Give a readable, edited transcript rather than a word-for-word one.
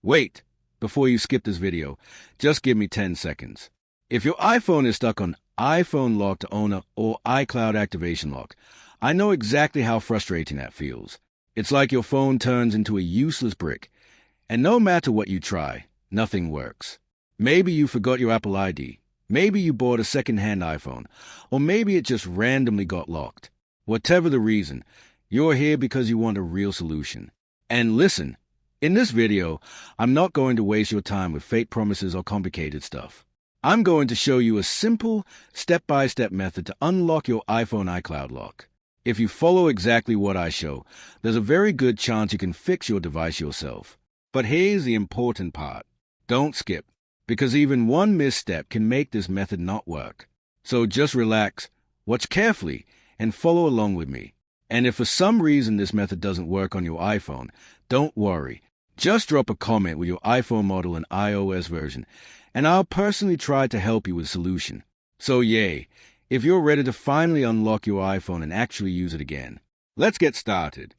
Wait, before you skip this video, just give me 10 seconds. If your iPhone is stuck on iPhone lock to owner or iCloud activation lock, I know exactly how frustrating that feels. It's like your phone turns into a useless brick, and no matter what you try, nothing works. Maybe you forgot your Apple ID, maybe you bought a second-hand iPhone, or maybe it just randomly got locked. Whatever the reason, you're here because you want a real solution. And listen, in this video, I'm not going to waste your time with fake promises or complicated stuff. I'm going to show you a simple, step-by-step method to unlock your iPhone iCloud lock. If you follow exactly what I show, there's a very good chance you can fix your device yourself. But here's the important part. Don't skip, because even one misstep can make this method not work. So just relax, watch carefully, and follow along with me. And if for some reason this method doesn't work on your iPhone, don't worry. Just drop a comment with your iPhone model and iOS version, and I'll personally try to help you with a solution. So yay, if you're ready to finally unlock your iPhone and actually use it again, let's get started.